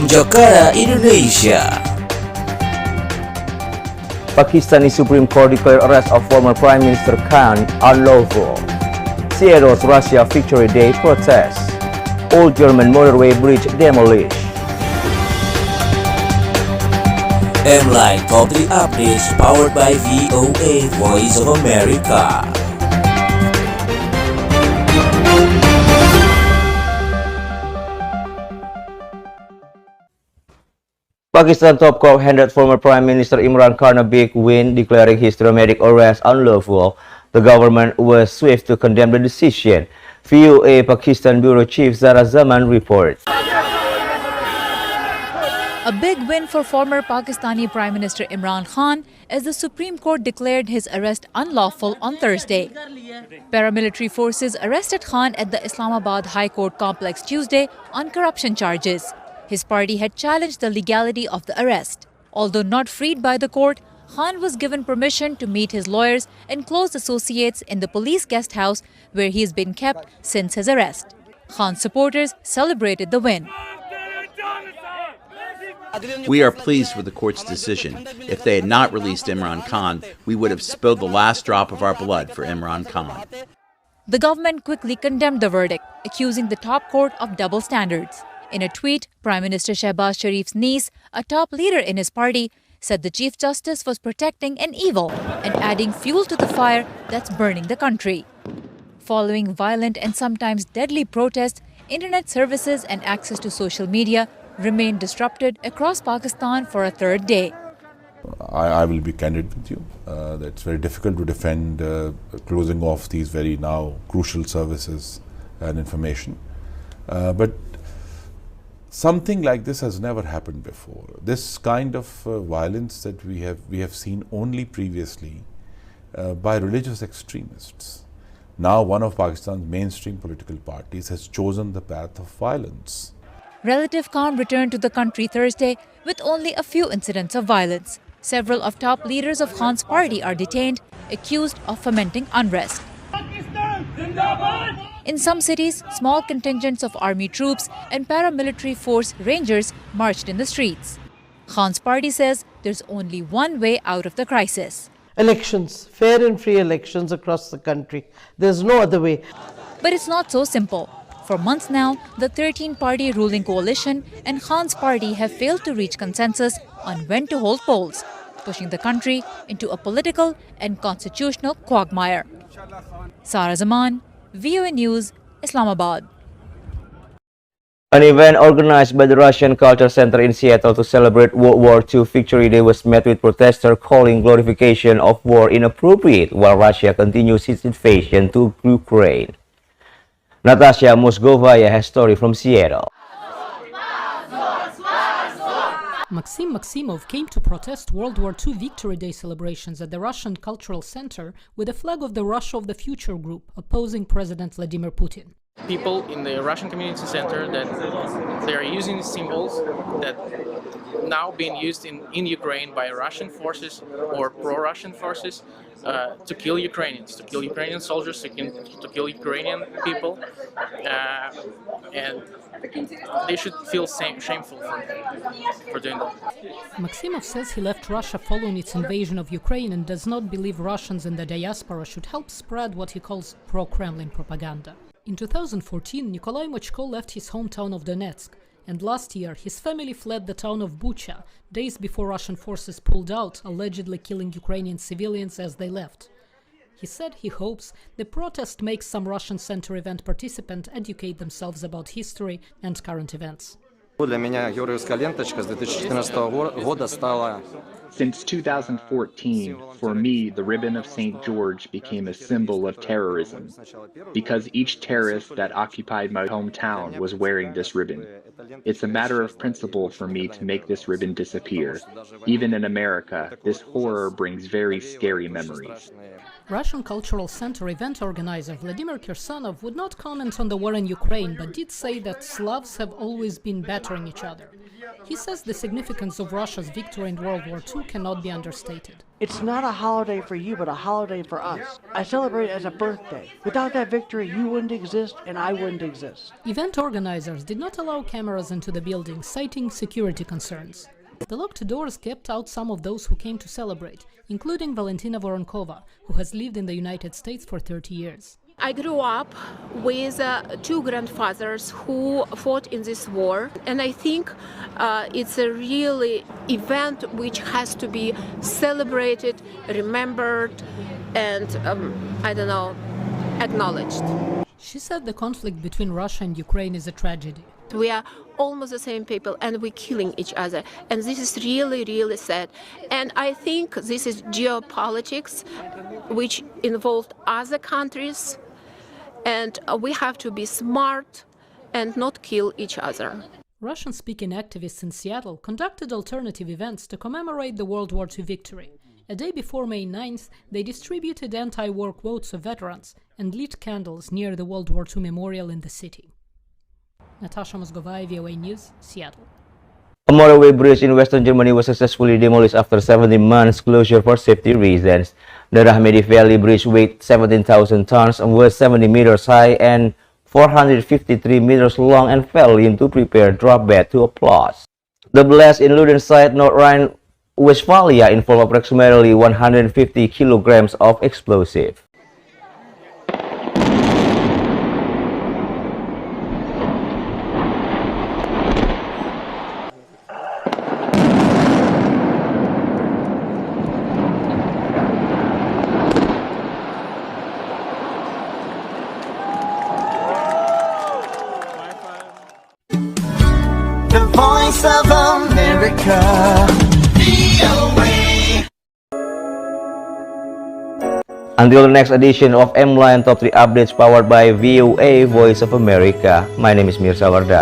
from Jakarta, Indonesia. Pakistani Supreme Court declared arrest of former Prime Minister Khan unlawful. Seattle's Russia Victory Day protests. Old German motorway bridge demolished. MLINE Top 3 Updates powered by VOA, Voice of America. Pakistan top court handed former Prime Minister Imran Khan a big win, declaring his dramatic arrest unlawful. The government was swift to condemn the decision. VOA Pakistan Bureau Chief Zara Zaman reports. A big win for former Pakistani Prime Minister Imran Khan as the Supreme Court declared his arrest unlawful on Thursday. Paramilitary forces arrested Khan at the Islamabad High Court complex Tuesday on corruption charges. His party had challenged the legality of the arrest. Although not freed by the court, Khan was given permission to meet his lawyers and close associates in the police guest house where he has been kept since his arrest. Khan's supporters celebrated the win. We are pleased with the court's decision. If they had not released Imran Khan, we would have spilled the last drop of our blood for Imran Khan. The government quickly condemned the verdict, accusing the top court of double standards. In a tweet, Prime Minister Shehbaz Sharif's niece, a top leader in his party, said the Chief Justice was protecting an evil and adding fuel to the fire that's burning the country. Following violent and sometimes deadly protests, internet services and access to social media remained disrupted across Pakistan for a third day. I will be candid with you. It's very difficult to defend closing off these very now crucial services and information. But something like this has never happened before. This kind of violence that we have seen only previously by religious extremists. Now one of Pakistan's mainstream political parties has chosen the path of violence. Relative calm returned to the country Thursday with only a few incidents of violence. Several of top leaders of Khan's party are detained, accused of fomenting unrest. In some cities, small contingents of army troops and paramilitary force rangers marched in the streets. Khan's party says there's only one way out of the crisis. Elections, fair and free elections across the country. There's no other way. But it's not so simple. For months now, the 13-party ruling coalition and Khan's party have failed to reach consensus on when to hold polls, pushing the country into a political and constitutional quagmire. Zara Zaman, VOA News, Islamabad. An event organized by the Russian Culture Center in Seattle to celebrate World War II Victory Day was met with protesters calling glorification of war inappropriate while Russia continues its invasion to Ukraine. Natasha Mosgovaya has a story from Seattle. Maxim Maximov came to protest World War II Victory Day celebrations at the Russian Cultural Center with a flag of the Russia of the Future group opposing President Vladimir Putin. People in the Russian Community Center that they are using symbols that now being used in Ukraine by Russian forces or pro-Russian forces to kill Ukrainians, to kill Ukrainian soldiers, to kill Ukrainian people, and they should feel shameful for doing that. Maximov says he left Russia following its invasion of Ukraine and does not believe Russians in the diaspora should help spread what he calls pro-Kremlin propaganda. In 2014, Nikolai Mochko left his hometown of Donetsk, and last year his family fled the town of Bucha, days before Russian forces pulled out, allegedly killing Ukrainian civilians as they left. He said he hopes the protest makes some Russian Center event participants educate themselves about history and current events. Since 2014, for me, the ribbon of St. George became a symbol of terrorism, because each terrorist that occupied my hometown was wearing this ribbon. It's a matter of principle for me to make this ribbon disappear. Even in America, this horror brings very scary memories. Russian Cultural Center event organizer Vladimir Kirsanov would not comment on the war in Ukraine, but did say that Slavs have always been battering each other. He says the significance of Russia's victory in World War II cannot be understated. It's not a holiday for you, but a holiday for us. I celebrate it as a birthday. Without that victory, you wouldn't exist and I wouldn't exist. Event organizers did not allow cameras into the building, citing security concerns. The locked doors kept out some of those who came to celebrate, including Valentina Voronkova, who has lived in the United States for 30 years. I grew up with two grandfathers who fought in this war, and I think it's a really event which has to be celebrated, remembered, and acknowledged. She said the conflict between Russia and Ukraine is a tragedy. We are almost the same people and we're killing each other, and this is really, really sad. And I think this is geopolitics which involved other countries, and we have to be smart and not kill each other. Russian-speaking activists in Seattle conducted alternative events to commemorate the World War II victory. A day before May 9th, they distributed anti-war quotes of veterans and lit candles near the World War II memorial in the city. Natasha Mozgovaya, VOA News, Seattle. A motorway bridge in western Germany was successfully demolished after 17 months closure for safety reasons. The Rahmedi Valley Bridge weighed 17,000 tons and was 70 meters high and 453 meters long and fell into prepared drop bed to applause. The blast in Ludenside, North Rhine-Westphalia involved approximately 150 kilograms of explosive. The Voice of America, VOA. Until the next edition of MLINE Top 3 Updates powered by VOA, Voice of America, my name is Mirzawardana.